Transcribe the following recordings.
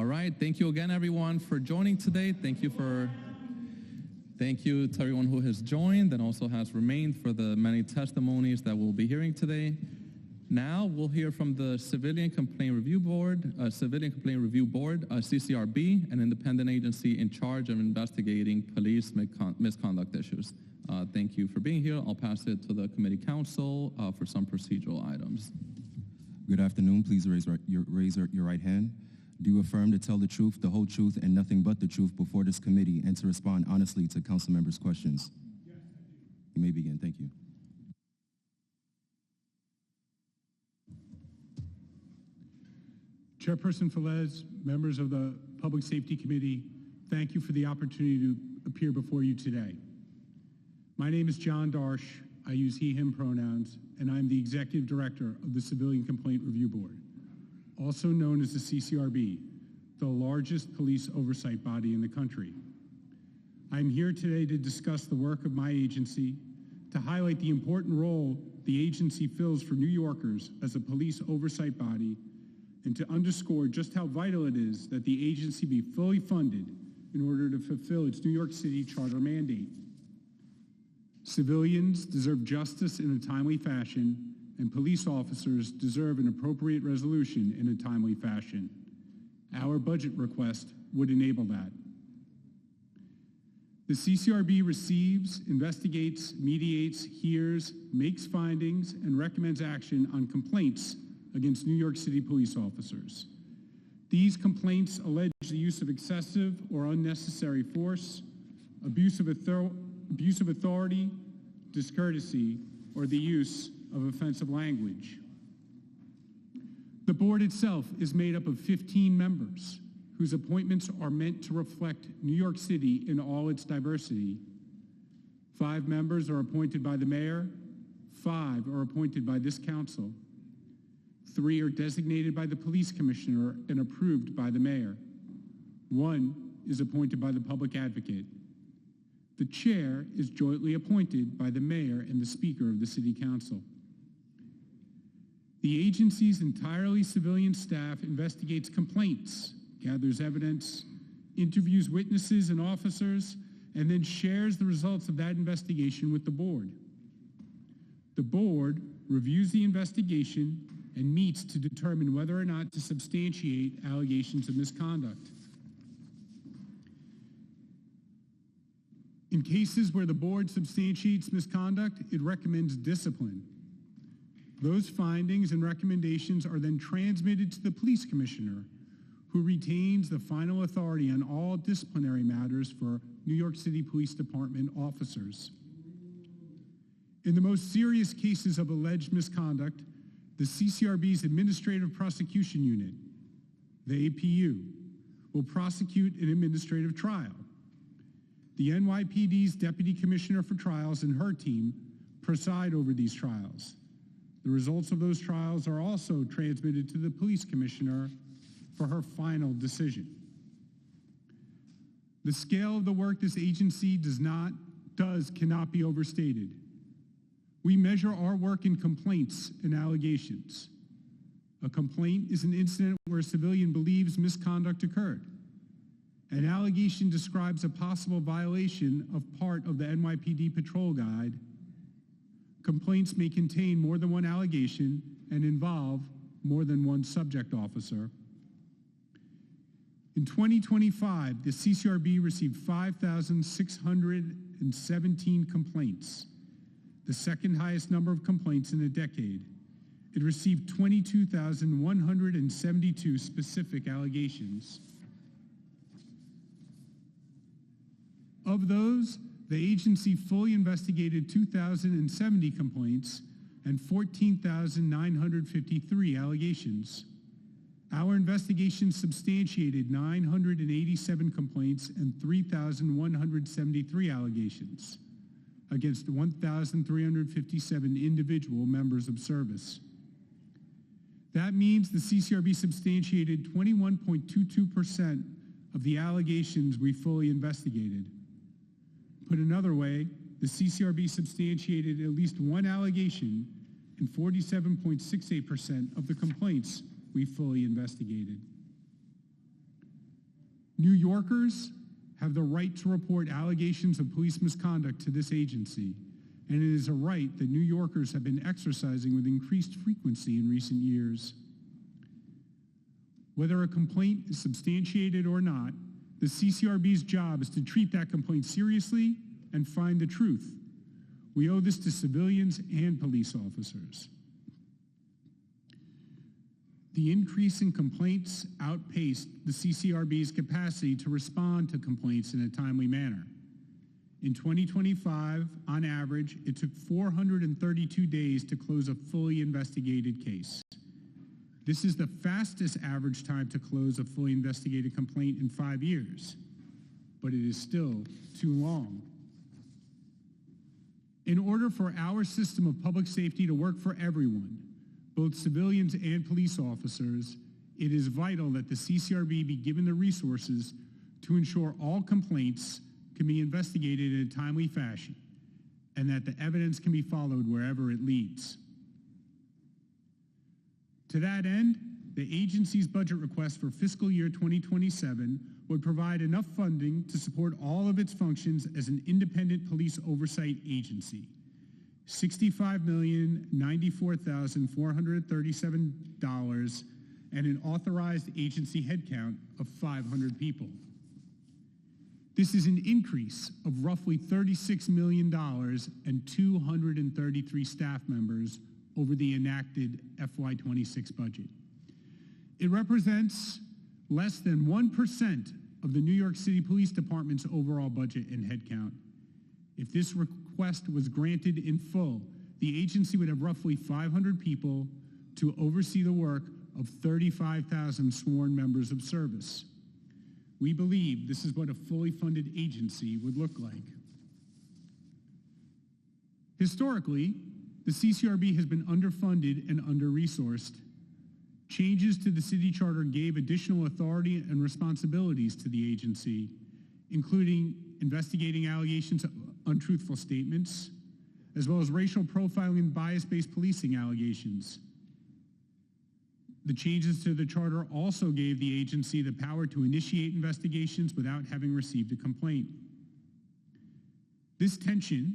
All right, thank you again, everyone, for joining today. Thank you to everyone who has joined and also has remained for the many testimonies that we'll be hearing today. Now we'll hear from the Civilian Complaint Review Board, CCRB, an independent agency in charge of investigating police misconduct issues. Thank you for being here. I'll pass it to the committee counsel for some procedural items. Good afternoon. Please raise your right hand. Do you affirm to tell the truth, the whole truth, and nothing but the truth before this committee and to respond honestly to council members' questions? Yes, I do. You may begin. Thank you. Chairperson Velez, members of the Public Safety Committee, thank you for the opportunity to appear before you today. My name is Jon Darche. I use he, him pronouns, and I'm the Executive Director of the Civilian Complaint Review Board, also known as the CCRB, the largest police oversight body in the country. I'm here today to discuss the work of my agency, to highlight the important role the agency fills for New Yorkers as a police oversight body, and to underscore just how vital it is that the agency be fully funded in order to fulfill its New York City charter mandate. Civilians deserve justice in a timely fashion, and police officers deserve an appropriate resolution in a timely fashion. Our budget request would enable that. The CCRB receives, investigates, mediates, hears, makes findings, and recommends action on complaints against New York City police officers. These complaints allege the use of excessive or unnecessary force, abuse of authority, discourtesy, or the use of offensive language. The board itself is made up of 15 members whose appointments are meant to reflect New York City in all its diversity. 5 members are appointed by the mayor, 5 are appointed by this council, 3 are designated by the police commissioner and approved by the mayor. 1 is appointed by the public advocate. The chair is jointly appointed by the mayor and the speaker of the city council. The agency's entirely civilian staff investigates complaints, gathers evidence, interviews witnesses and officers, and then shares the results of that investigation with the board. The board reviews the investigation and meets to determine whether or not to substantiate allegations of misconduct. In cases where the board substantiates misconduct, it recommends discipline. Those findings and recommendations are then transmitted to the police commissioner, who retains the final authority on all disciplinary matters for New York City Police Department officers. In the most serious cases of alleged misconduct, the CCRB's Administrative Prosecution Unit, the APU, will prosecute an administrative trial. The NYPD's Deputy Commissioner for Trials and her team preside over these trials. The results of those trials are also transmitted to the police commissioner for her final decision. The scale of the work this agency cannot be overstated. We measure our work in complaints and allegations. A complaint is an incident where a civilian believes misconduct occurred. An allegation describes a possible violation of part of the NYPD patrol guide. Complaints may contain more than one allegation and involve more than one subject officer. In 2025, the CCRB received 5,617 complaints, the second highest number of complaints in a decade. It received 22,172 specific allegations. Of those, the agency fully investigated 2,070 complaints and 14,953 allegations. Our investigation substantiated 987 complaints and 3,173 allegations against 1,357 individual members of service. That means the CCRB substantiated 21.22% of the allegations we fully investigated. Put another way, the CCRB substantiated at least one allegation in 47.68% of the complaints we fully investigated. New Yorkers have the right to report allegations of police misconduct to this agency, and it is a right that New Yorkers have been exercising with increased frequency in recent years. Whether a complaint is substantiated or not, the CCRB's job is to treat that complaint seriously and find the truth. We owe this to civilians and police officers. The increase in complaints outpaced the CCRB's capacity to respond to complaints in a timely manner. In 2025, on average, it took 432 days to close a fully investigated case. This is the fastest average time to close a fully investigated complaint in 5 years, but it is still too long. In order for our system of public safety to work for everyone, both civilians and police officers, it is vital that the CCRB be given the resources to ensure all complaints can be investigated in a timely fashion and that the evidence can be followed wherever it leads. To that end, the agency's budget request for fiscal year 2027 would provide enough funding to support all of its functions as an independent police oversight agency. $65,094,437 and an authorized agency headcount of 500 people. This is an increase of roughly $36 million and 233 staff members over the enacted FY26 budget. It represents less than 1% of the New York City Police Department's overall budget and headcount. If this request was granted in full, the agency would have roughly 500 people to oversee the work of 35,000 sworn members of service. We believe this is what a fully funded agency would look like. Historically, the CCRB has been underfunded and under-resourced. Changes to the city charter gave additional authority and responsibilities to the agency, including investigating allegations of untruthful statements, as well as racial profiling and bias-based policing allegations. The changes to the charter also gave the agency the power to initiate investigations without having received a complaint. This tension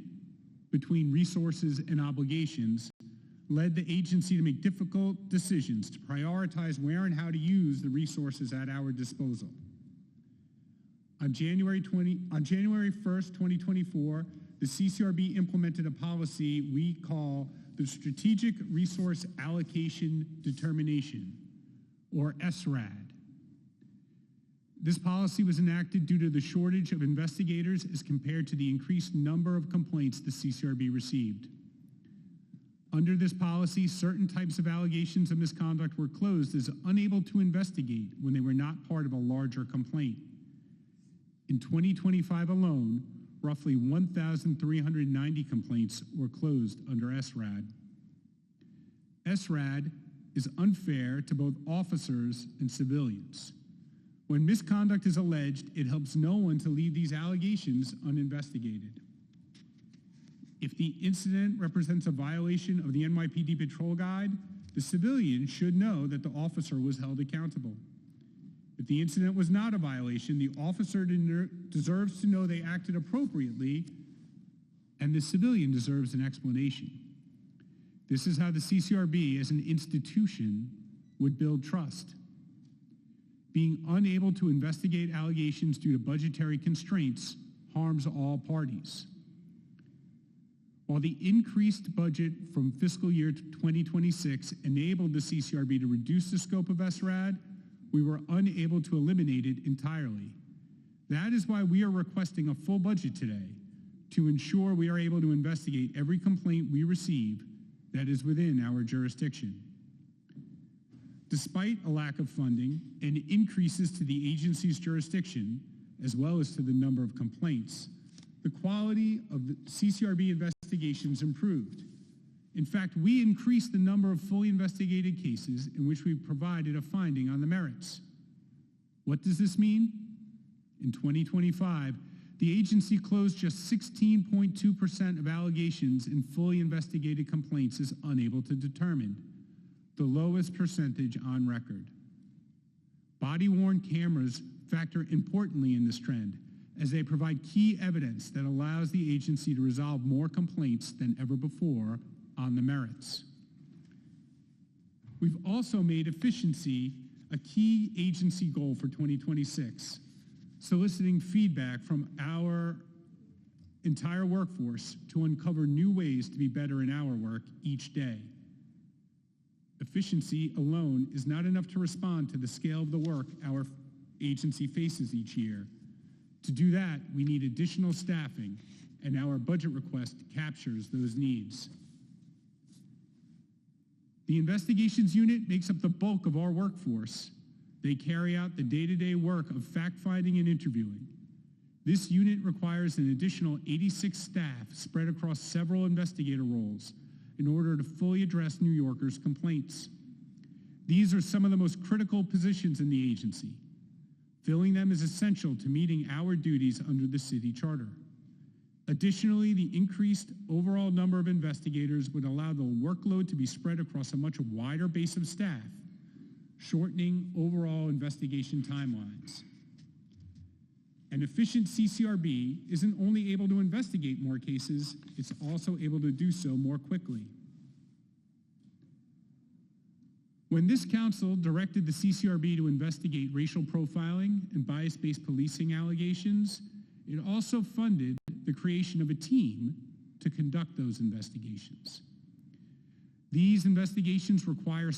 between resources and obligations led the agency to make difficult decisions to prioritize where and how to use the resources at our disposal. On January 1st, 2024, the CCRB implemented a policy we call the Strategic Resource Allocation Determination, or SRAD. This policy was enacted due to the shortage of investigators as compared to the increased number of complaints the CCRB received. Under this policy, certain types of allegations of misconduct were closed as unable to investigate when they were not part of a larger complaint. In 2025 alone, roughly 1,390 complaints were closed under SRAD. SRAD is unfair to both officers and civilians. When misconduct is alleged, it helps no one to leave these allegations uninvestigated. If the incident represents a violation of the NYPD Patrol Guide, the civilian should know that the officer was held accountable. If the incident was not a violation, the officer deserves to know they acted appropriately, and the civilian deserves an explanation. This is how the CCRB as an institution would build trust. Being unable to investigate allegations due to budgetary constraints harms all parties. While the increased budget from fiscal year 2026 enabled the CCRB to reduce the scope of SRAD, we were unable to eliminate it entirely. That is why we are requesting a full budget today to ensure we are able to investigate every complaint we receive that is within our jurisdiction. Despite a lack of funding and increases to the agency's jurisdiction, as well as to the number of complaints, the quality of the CCRB investigations improved. In fact, we increased the number of fully investigated cases in which we provided a finding on the merits. What does this mean? In 2025, the agency closed just 16.2% of allegations in fully investigated complaints as unable to determine, the lowest percentage on record. Body-worn cameras factor importantly in this trend, as they provide key evidence that allows the agency to resolve more complaints than ever before on the merits. We've also made efficiency a key agency goal for 2026, soliciting feedback from our entire workforce to uncover new ways to be better in our work each day. Efficiency alone is not enough to respond to the scale of the work our agency faces each year. To do that, we need additional staffing, and our budget request captures those needs. The investigations unit makes up the bulk of our workforce. They carry out the day-to-day work of fact-finding and interviewing. This unit requires an additional 86 staff spread across several investigator roles in order to fully address New Yorkers' complaints. These are some of the most critical positions in the agency. Filling them is essential to meeting our duties under the city charter. Additionally, the increased overall number of investigators would allow the workload to be spread across a much wider base of staff, shortening overall investigation timelines. An efficient CCRB isn't only able to investigate more cases, it's also able to do so more quickly. When this council directed the CCRB to investigate racial profiling and bias-based policing allegations, it also funded the creation of a team to conduct those investigations. These investigations require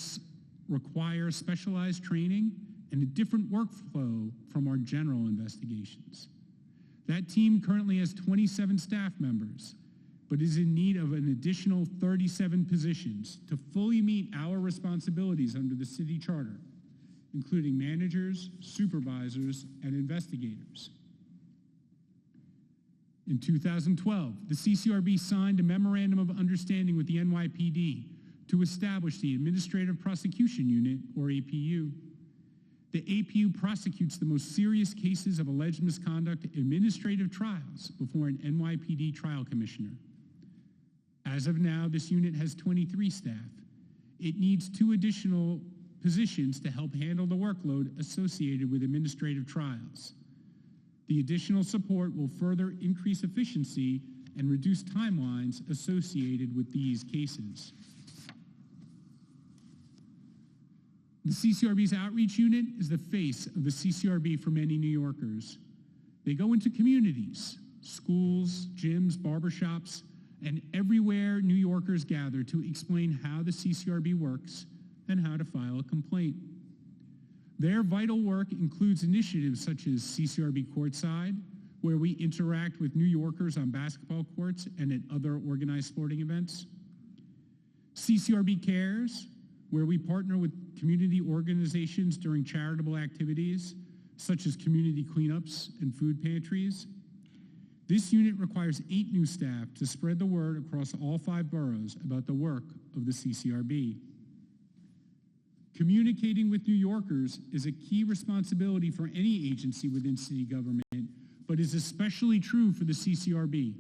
specialized training and a different workflow from our general investigations. That team currently has 27 staff members, but is in need of an additional 37 positions to fully meet our responsibilities under the city charter, including managers, supervisors, and investigators. In 2012, the CCRB signed a memorandum of understanding with the NYPD to establish the Administrative Prosecution Unit, or APU. The APU prosecutes the most serious cases of alleged misconduct in administrative trials before an NYPD trial commissioner. As of now, this unit has 23 staff. It needs 2 additional positions to help handle the workload associated with administrative trials. The additional support will further increase efficiency and reduce timelines associated with these cases. The CCRB's outreach unit is the face of the CCRB for many New Yorkers. They go into communities, schools, gyms, barbershops, and everywhere New Yorkers gather to explain how the CCRB works and how to file a complaint. Their vital work includes initiatives such as CCRB Courtside, where we interact with New Yorkers on basketball courts and at other organized sporting events. CCRB Cares, where we partner with community organizations during charitable activities, such as community cleanups and food pantries. This unit requires 8 new staff to spread the word across all 5 boroughs about the work of the CCRB. Communicating with New Yorkers is a key responsibility for any agency within city government, but is especially true for the CCRB.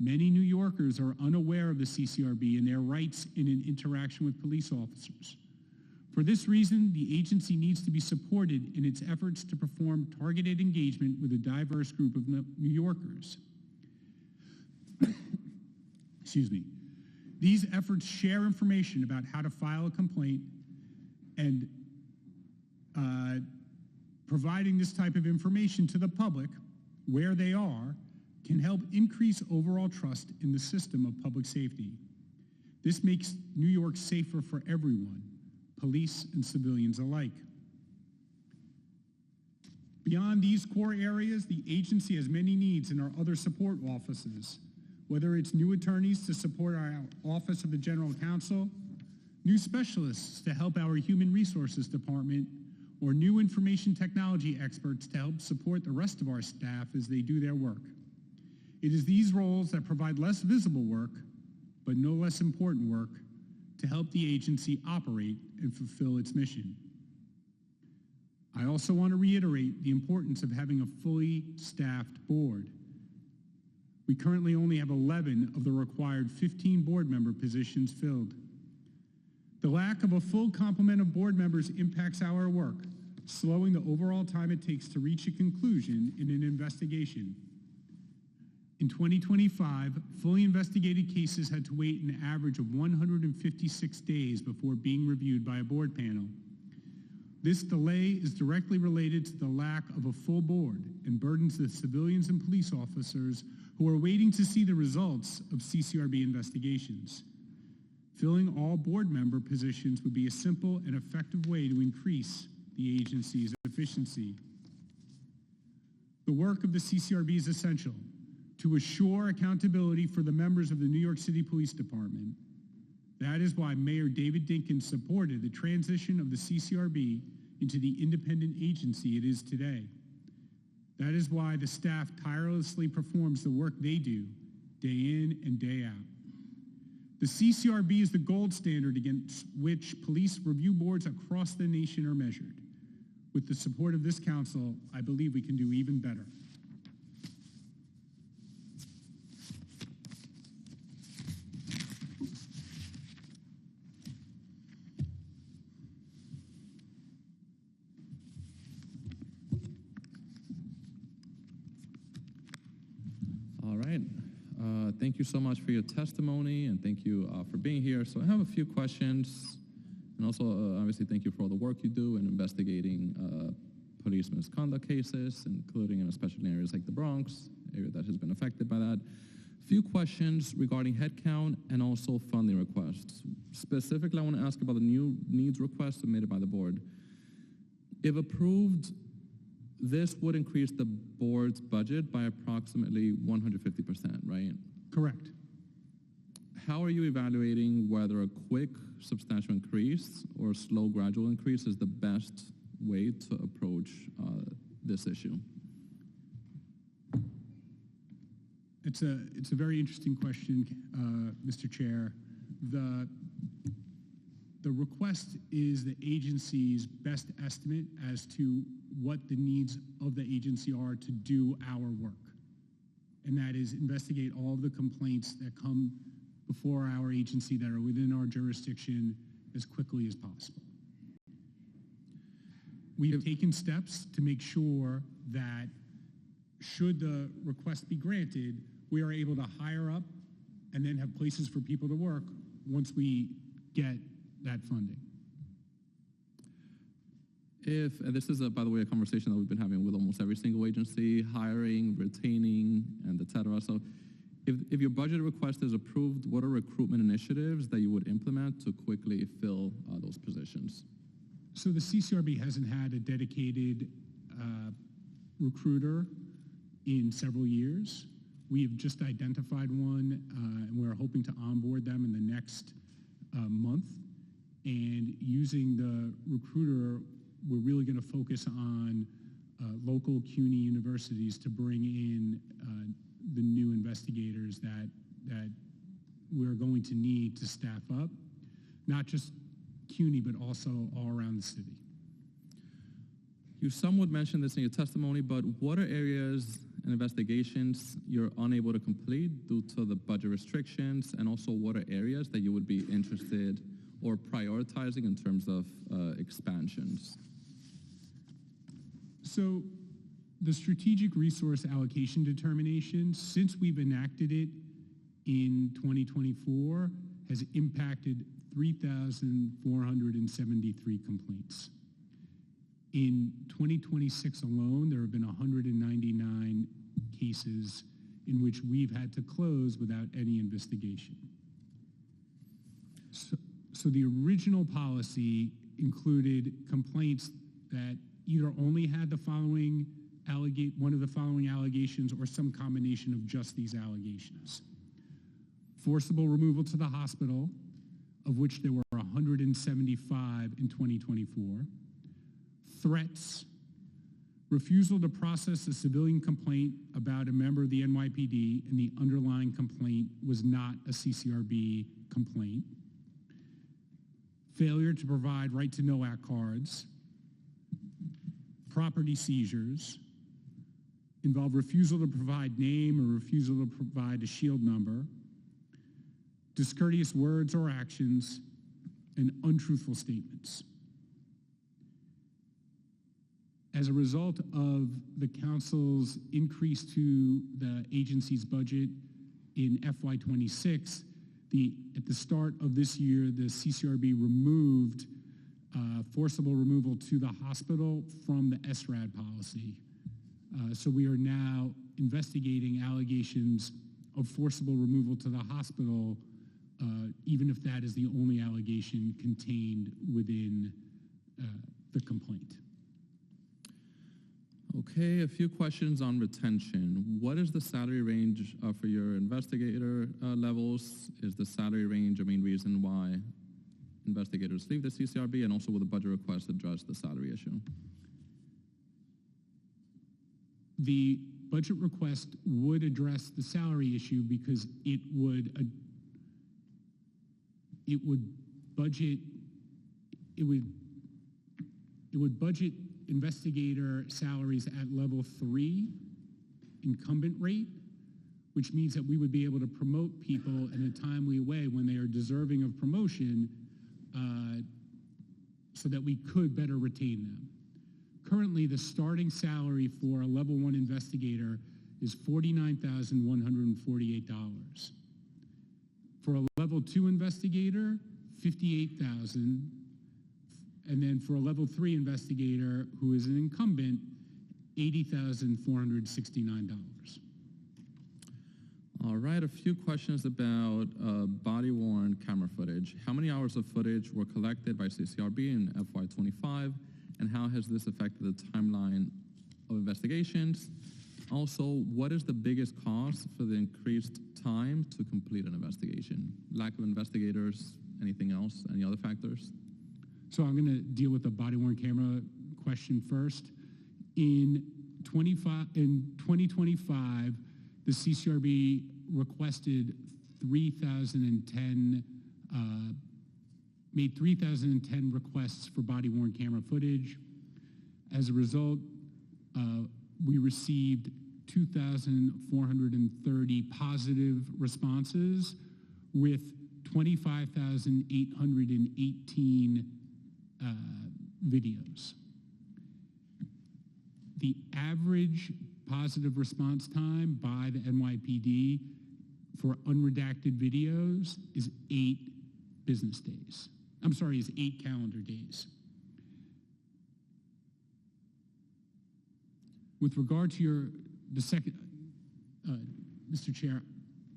Many New Yorkers are unaware of the CCRB and their rights in an interaction with police officers. For this reason, the agency needs to be supported in its efforts to perform targeted engagement with a diverse group of New Yorkers. Excuse me. These efforts share information about how to file a complaint, and providing this type of information to the public where they are can help increase overall trust in the system of public safety. This makes New York safer for everyone, police and civilians alike. Beyond these core areas, the agency has many needs in our other support offices, whether it's new attorneys to support our Office of the General Counsel, new specialists to help our Human Resources Department, or new information technology experts to help support the rest of our staff as they do their work. It is these roles that provide less visible work, but no less important work, to help the agency operate and fulfill its mission. I also want to reiterate the importance of having a fully staffed board. We currently only have 11 of the required 15 board member positions filled. The lack of a full complement of board members impacts our work, slowing the overall time it takes to reach a conclusion in an investigation. In 2025, fully investigated cases had to wait an average of 156 days before being reviewed by a board panel. This delay is directly related to the lack of a full board and burdens the civilians and police officers who are waiting to see the results of CCRB investigations. Filling all board member positions would be a simple and effective way to increase the agency's efficiency. The work of the CCRB is essential to assure accountability for the members of the New York City Police Department. That is why Mayor David Dinkins supported the transition of the CCRB into the independent agency it is today. That is why the staff tirelessly performs the work they do day in and day out. The CCRB is the gold standard against which police review boards across the nation are measured. With the support of this council, I believe we can do even better. All right. Thank you so much for your testimony, and thank you for being here. So I have a few questions, and also obviously thank you for all the work you do in investigating police misconduct cases, including and especially in areas like the Bronx, area that has been affected by that. Few questions regarding headcount and also funding requests. Specifically, I want to ask about the new needs request submitted by the board. If approved, this would increase the board's budget by approximately 150%, right? Correct. How are you evaluating whether a quick, substantial increase or a slow, gradual increase is the best way to approach this issue? It's a very interesting question, Mr. Chair. The request is the agency's best estimate as to what the needs of the agency are to do our work. And that is investigate all of the complaints that come before our agency that are within our jurisdiction as quickly as possible. We have taken steps to make sure that should the request be granted, we are able to hire up and then have places for people to work once we get that funding. And this is, by the way, a conversation that we've been having with almost every single agency, hiring, retaining, and et cetera. So if your budget request is approved, what are recruitment initiatives that you would implement to quickly fill those positions? So the CCRB hasn't had a dedicated recruiter in several years. We have just identified one, and we're hoping to onboard them in the next month. And using the recruiter, we're really going to focus on local CUNY universities to bring in the new investigators that we're going to need to staff up, not just CUNY, but also all around the city. You somewhat mentioned this in your testimony, but what are areas and investigations you're unable to complete due to the budget restrictions, and also what are areas that you would be interested or prioritizing in terms of expansions? So the strategic resource allocation determination, since we've enacted it in 2024, has impacted 3,473 complaints. In 2026 alone, there have been 199 cases in which we've had to close without any investigation. So the original policy included complaints that either only had the following one of the following allegations or some combination of just these allegations. Forcible removal to the hospital, of which there were 175 in 2024. Threats, refusal to process a civilian complaint about a member of the NYPD, and the underlying complaint was not a CCRB complaint. Failure to provide right-to-know act cards. Property seizures involve refusal to provide name or refusal to provide a shield number, discourteous words or actions, and untruthful statements. As a result of the council's increase to the agency's budget in FY26, at the start of this year, the CCRB removed forcible removal to the hospital from the SRAD policy. So we are now investigating allegations of forcible removal to the hospital, even if that is the only allegation contained within the complaint. Okay, a few questions on retention. What is the salary range for your investigator levels? Is the salary range a main reason why investigators leave the CCRB, and also will the budget request address the salary issue? The budget request would address the salary issue because it would budget investigator salaries at level 3 incumbent rate, which means that we would be able to promote people in a timely way when they are deserving of promotion, so that we could better retain them. Currently, the starting salary for a level 1 investigator is $49,148. For a level 2 investigator, $58,000. And then for a level 3 investigator who is an incumbent, $80,469. All right, a few questions about body-worn camera footage. How many hours of footage were collected by CCRB in FY25, and how has this affected the timeline of investigations? Also, what is the biggest cause for the increased time to complete an investigation? Lack of investigators, anything else, any other factors? So I'm going to deal with the body-worn camera question first. In 2025, the CCRB requested 3,010, made 3,010 requests for body-worn camera footage. As a result, we received 2,430 positive responses with 25,818 videos. The average positive response time by the NYPD for unredacted videos is 8 business days. I'm sorry, is 8 calendar days. With regard to the second, Mr. Chair,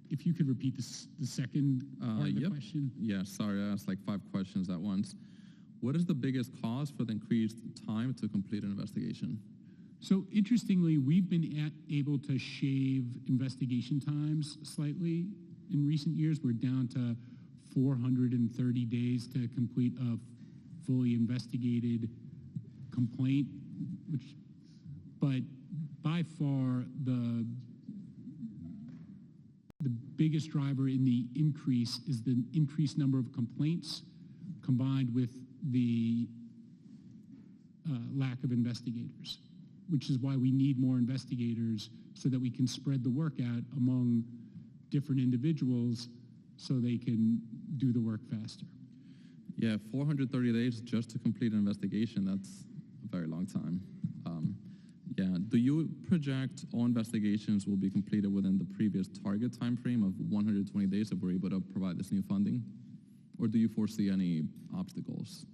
if you could repeat the second part of the question. Yeah, sorry, I asked like 5 questions at once. What is the biggest cause for the increased time to complete an investigation? So interestingly, we've been able to shave investigation times slightly in recent years. We're down to 430 days to complete a fully investigated complaint, but by far the biggest driver in the increase is the increased number of complaints combined with the lack of investigators, which is why we need more investigators so that we can spread the work out among different individuals so they can do the work faster. Yeah, 430 days just to complete an investigation, that's a very long time. Yeah, do you project all investigations will be completed within the previous target time frame of 120 days if we're able to provide this new funding? Or do you foresee any obstacles?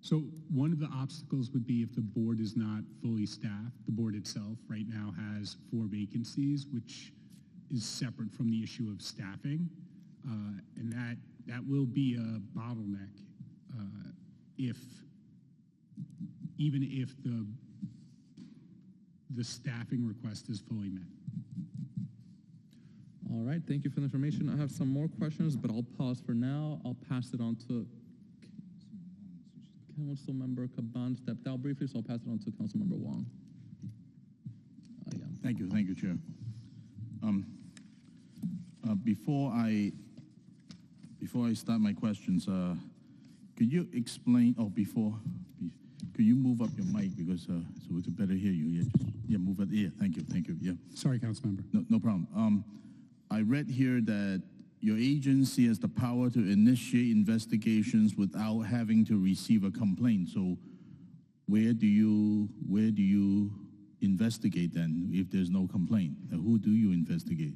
So one of the obstacles would be if the board is not fully staffed. The board itself right now has 4 vacancies, which is separate from the issue of staffing. And that will be a bottleneck even if the staffing request is fully met. All right, thank you for the information. I have some more questions, but I'll pause for now. I'll pass it on to Councilmember Caban stepped out briefly, so I'll pass it on to Councilmember Wong. Yeah. Thank you, Chair. Before I start my questions, could you explain? Could you move up your mic because so we could better hear you? Yeah, move it. Yeah, thank you. Yeah. Sorry, Councilmember. No problem. I read here that your agency has the power to initiate investigations without having to receive a complaint. So where do you investigate then if there's no complaint? Who do you investigate?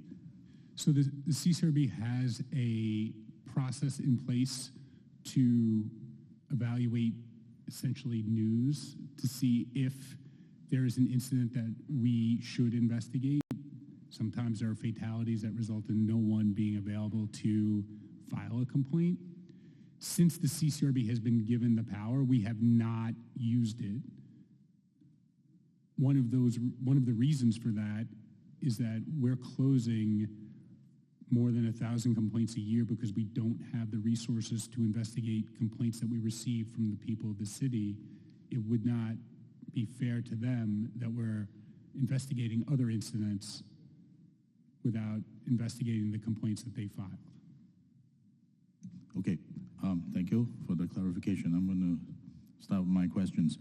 So the CCRB has a process in place to evaluate essentially news to see if there is an incident that we should investigate. Sometimes there are fatalities that result in no one being available to file a complaint. Since the CCRB has been given the power, we have not used it. One of the reasons for that is that we're closing more than 1,000 complaints a year because we don't have the resources to investigate complaints that we receive from the people of the city. It would not be fair to them that we're investigating other incidents without investigating the complaints that they filed. Okay, thank you for the clarification. I'm going to start with my questions.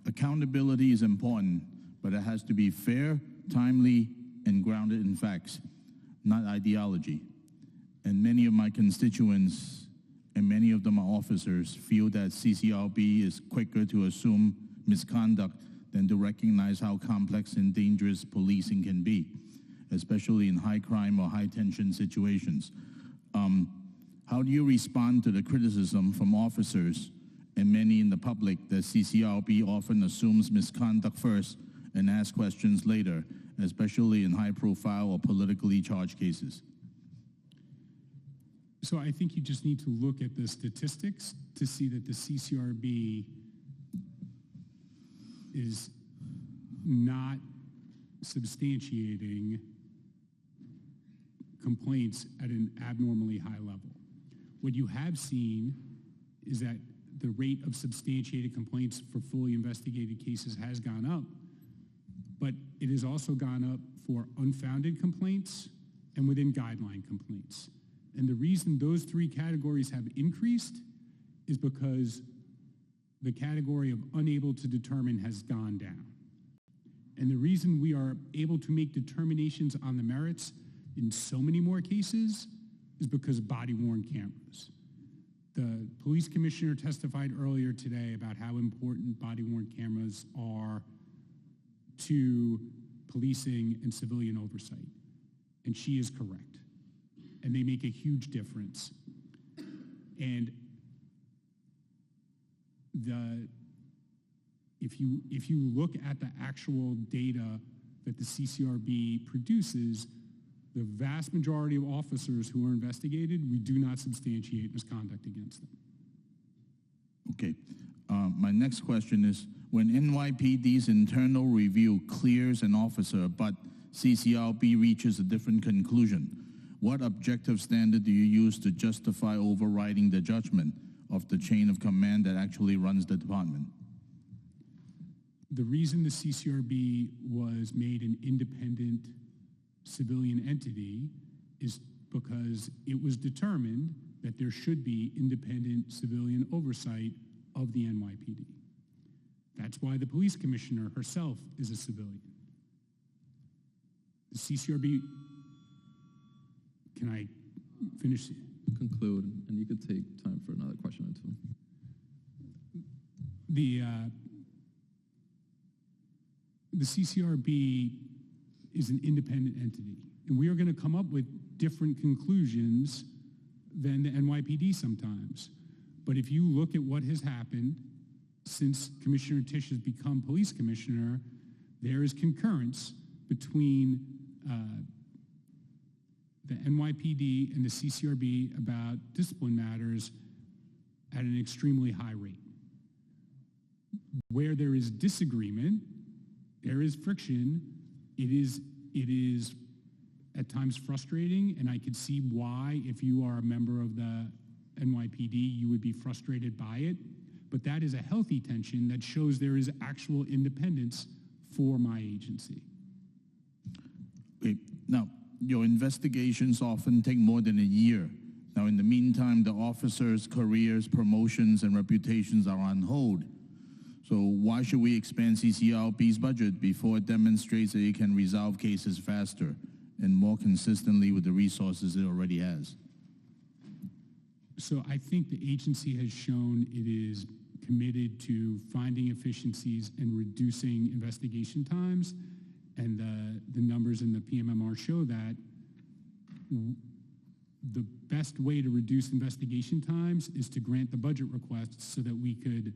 Accountability is important, but it has to be fair, timely, and grounded in facts, not ideology. And many of my constituents, and many of them are officers, feel that CCRB is quicker to assume misconduct than to recognize how complex and dangerous policing can be, especially in high crime or high tension situations. How do you respond to the criticism from officers and many in the public that CCRB often assumes misconduct first and asks questions later, especially in high-profile or politically charged cases? So I think you just need to look at the statistics to see that the CCRB is not substantiating complaints at an abnormally high level. What you have seen is that the rate of substantiated complaints for fully investigated cases has gone up, but it has also gone up for unfounded complaints and within guideline complaints. And the reason those three categories have increased is because the category of unable to determine has gone down. And the reason we are able to make determinations on the merits in so many more cases is because of body-worn cameras. The police commissioner testified earlier today about how important body-worn cameras are to policing and civilian oversight. And she is correct. And they make a huge difference. And if you look at the actual data that the CCRB produces, the vast majority of officers who are investigated, we do not substantiate misconduct against them. Okay. My next question is, when NYPD's internal review clears an officer, but CCRB reaches a different conclusion, what objective standard do you use to justify overriding the judgment of the chain of command that actually runs the department? The reason the CCRB was made an independent civilian entity is because it was determined that there should be independent civilian oversight of the NYPD. That's why the police commissioner herself is a civilian. The CCRB, can I finish? Conclude, and you could take time for another question or two. The CCRB is an independent entity, and we are going to come up with different conclusions than the NYPD sometimes. But if you look at what has happened since Commissioner Tisch has become police commissioner, there is concurrence between the NYPD and the CCRB about discipline matters at an extremely high rate. Where there is disagreement, there is friction. It is at times frustrating, and I could see why, if you are a member of the NYPD, you would be frustrated by it. But that is a healthy tension that shows there is actual independence for my agency. Okay. Now, your investigations often take more than a year. Now, in the meantime, the officers' careers, promotions, and reputations are on hold. So why should we expand CCRB's budget before it demonstrates that it can resolve cases faster and more consistently with the resources it already has? So I think the agency has shown it is committed to finding efficiencies and reducing investigation times, and the numbers in the PMMR show that the best way to reduce investigation times is to grant the budget requests so that we could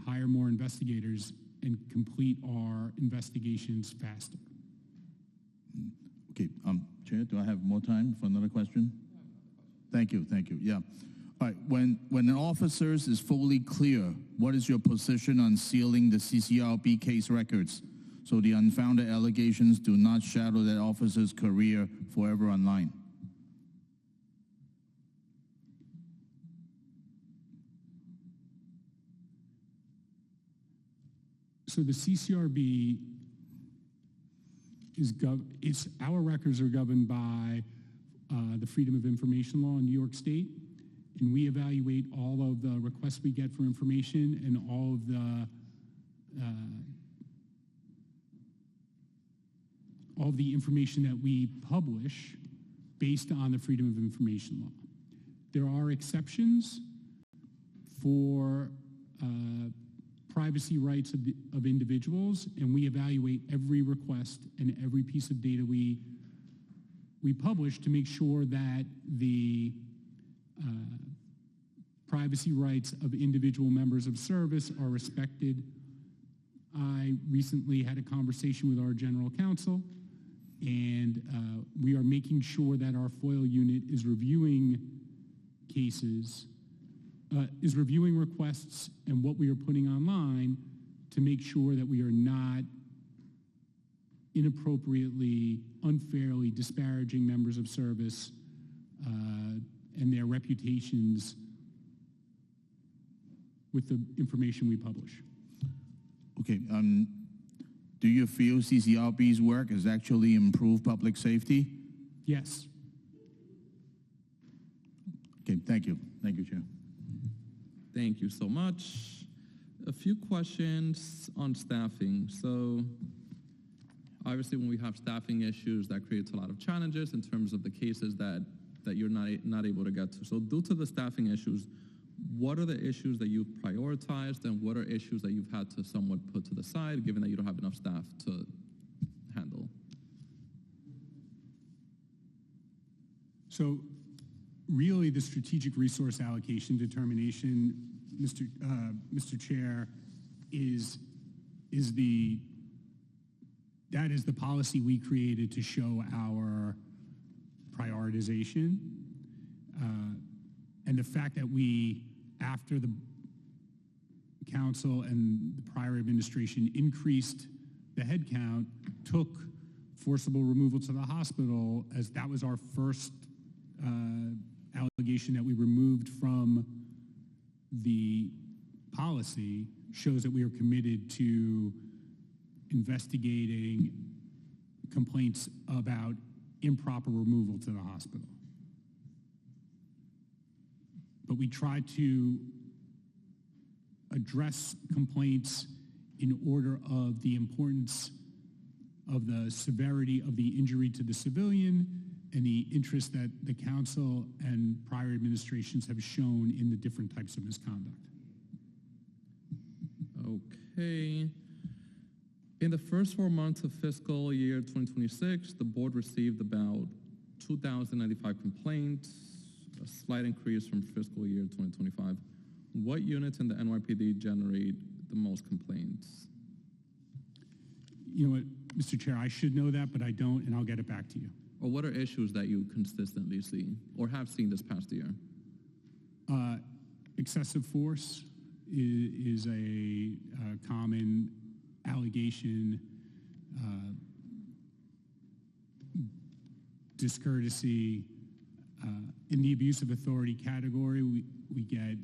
hire more investigators and complete our investigations faster. Okay, Chair, do I have more time for another question? Thank you, yeah. All right, when an officer is fully clear, what is your position on sealing the CCRB case records so the unfounded allegations do not shadow that officer's career forever online? So the CCRB our records are governed by the Freedom of Information Law in New York State, and we evaluate all of the requests we get for information and all of the information that we publish based on the Freedom of Information Law. There are exceptions for privacy rights of individuals, and we evaluate every request and every piece of data we publish to make sure that the privacy rights of individual members of service are respected. I recently had a conversation with our general counsel, and we are making sure that our FOIL unit is reviewing cases, is reviewing requests and what we are putting online to make sure that we are not inappropriately, unfairly disparaging members of service and their reputations with the information we publish. Okay, do you feel CCRB's work has actually improved public safety? Yes. Okay, thank you. Thank you, Chair. Thank you so much. A few questions on staffing. So obviously when we have staffing issues, that creates a lot of challenges in terms of the cases that you're not able to get to. So due to the staffing issues, what are the issues that you've prioritized, and what are issues that you've had to somewhat put to the side given that you don't have enough staff to handle? So really the strategic resource allocation determination, Mr. Chair, that is the policy we created to show our prioritization. And the fact that we, after the council and the prior administration increased the headcount, took forcible removal to the hospital, as that was our first allegation that we removed from the policy, shows that we are committed to investigating complaints about improper removal to the hospital. But we try to address complaints in order of the importance of the severity of the injury to the civilian and the interest that the council and prior administrations have shown in the different types of misconduct. Okay. In the first 4 months of fiscal year 2026, the board received about 2,095 complaints, a slight increase from fiscal year 2025. What units in the NYPD generate the most complaints? You know what, Mr. Chair, I should know that, but I don't, and I'll get it back to you. Or what are issues that you consistently see or have seen this past year? Excessive force is a common allegation. Discourtesy. In the abuse of authority category, we get,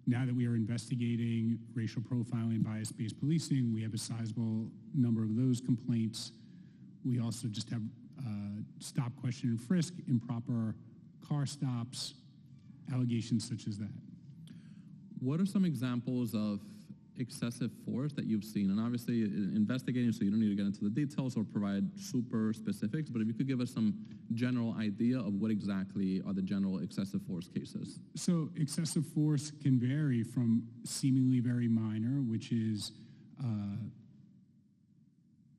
now that we are investigating racial profiling, bias-based policing, we have a sizable number of those complaints. We also just have stop, question, and frisk, improper car stops, allegations such as that. What are some examples of excessive force that you've seen? And obviously, investigating, so you don't need to get into the details or provide super specifics, but if you could give us some general idea of what exactly are the general excessive force cases. So excessive force can vary from seemingly very minor, which is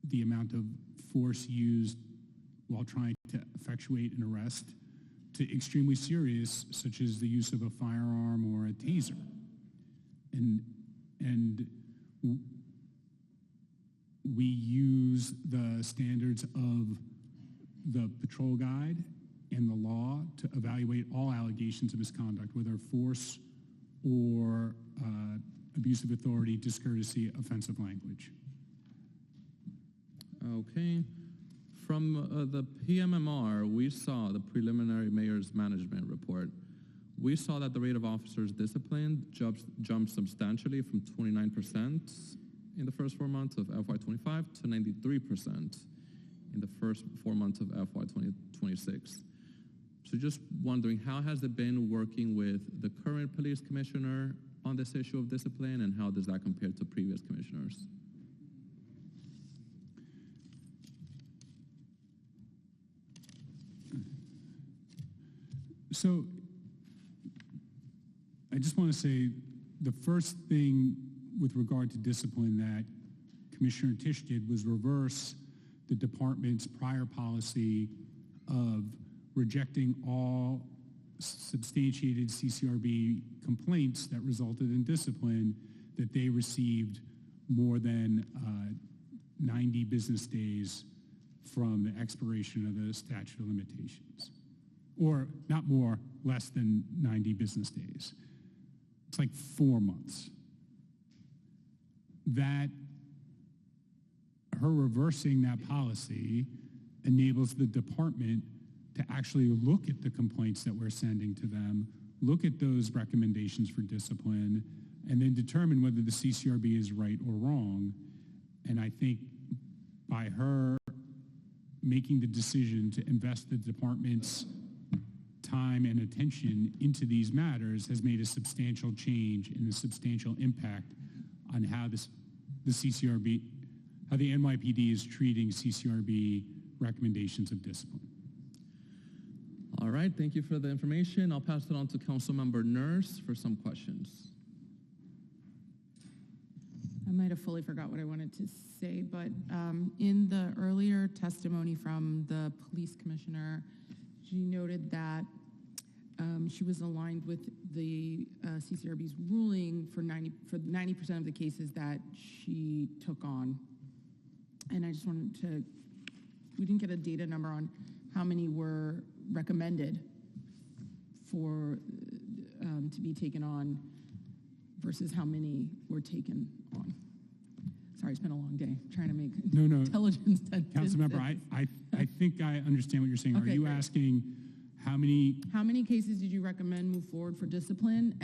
the amount of force used while trying to effectuate an arrest, to extremely serious, such as the use of a firearm or a taser. And we use the standards of the patrol guide and the law to evaluate all allegations of misconduct, whether force or abuse of authority, discourtesy, offensive language. Okay. From the PMMR, we saw the preliminary mayor's management report. We saw that the rate of officers disciplined jumped substantially from 29% in the first 4 months of FY25 to 93% in the first 4 months of FY26. So just wondering, how has it been working with the current police commissioner on this issue of discipline, and how does that compare to previous commissioners? So I just want to say the first thing with regard to discipline that Commissioner Tisch did was reverse the department's prior policy of rejecting all substantiated CCRB complaints that resulted in discipline that they received more than 90 business days from the expiration of the statute of limitations. Or not more, less than 90 business days. It's like 4 months. That, her reversing that policy enables the department to actually look at the complaints that we're sending to them, look at those recommendations for discipline, and then determine whether the CCRB is right or wrong. And I think by her making the decision to invest the department's time and attention into these matters has made a substantial change and a substantial impact on how the CCRB, how the NYPD is treating CCRB recommendations of discipline. All right, thank you for the information. I'll pass it on to Councilmember Nurse for some questions. I might have fully forgot what I wanted to say, but in the earlier testimony from the police commissioner, she noted that she was aligned with the CCRB's ruling for 90% of the cases that she took on. And I just wanted to, we didn't get a data number on how many were recommended for to be taken on versus how many were taken on. Sorry, it's been a long day trying to make intelligence sentences. Councilmember, I think I understand what you're saying. Okay, Are you great. asking how many cases did you recommend move forward for discipline?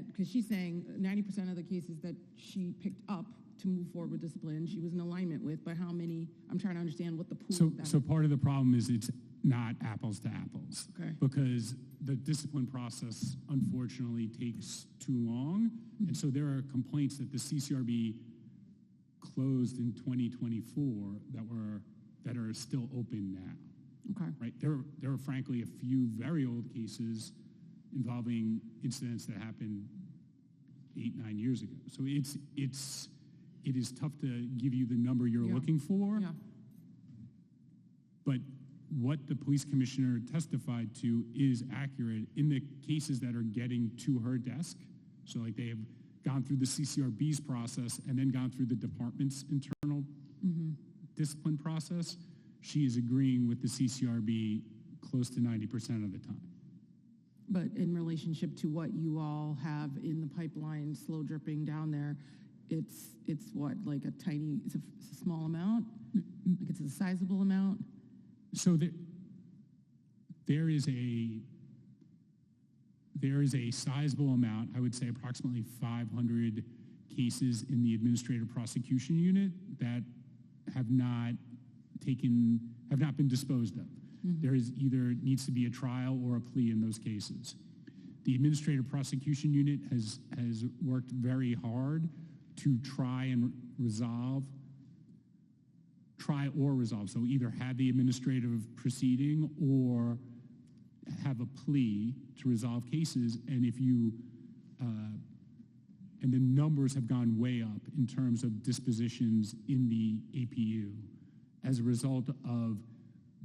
Because she's saying 90% of the cases that she picked up to move forward with discipline, she was in alignment with, but how many? I'm trying to understand what the pool of that So is. part of the problem is it's not apples to apples. Okay. Because the discipline process unfortunately takes too long. And so there are complaints that the CCRB closed in 2024 that are still open now. Okay. Right? There are frankly a few very old cases involving incidents that happened 8-9 years ago. So it is tough to give you the number you're looking for. Yeah. But what the police commissioner testified to is accurate in the cases that are getting to her desk. So like they have gone through the CCRB's process and then gone through the department's internal discipline process. She is agreeing with the CCRB close to 90% of the time. But in relationship to what you all have in the pipeline, slow dripping down there, it's what, like a tiny, it's a small amount? Like it's a sizable amount? So there is a sizable amount, I would say approximately 500 cases in the administrative prosecution unit that have not been disposed of. There is either needs to be a trial or a plea in those cases. The administrative prosecution unit has worked very hard to try or resolve. So either have the administrative proceeding or have a plea to resolve cases. And if you, and the numbers have gone way up in terms of dispositions in the APU as a result of,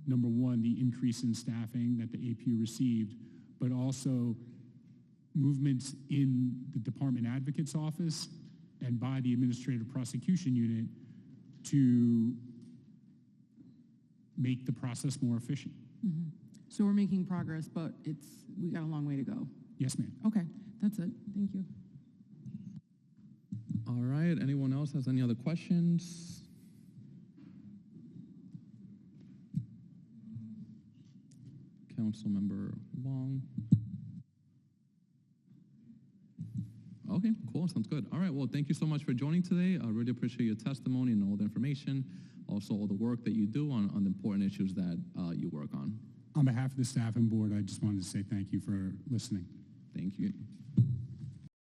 number one, the increase in staffing that the APU received, but also movements in the department advocate's office and by the administrative prosecution unit to make the process more efficient. Mm-hmm. So we're making progress, but we got a long way to go. Yes, ma'am. Okay, that's it. Thank you. All right, anyone else has any other questions? Councilmember Wong. Okay, cool, sounds good. All right, well, thank you so much for joining today. I really appreciate your testimony and all the information, also all the work that you do on the important issues that you work on. On behalf of the staff and board, I just wanted to say thank you for listening. Thank you.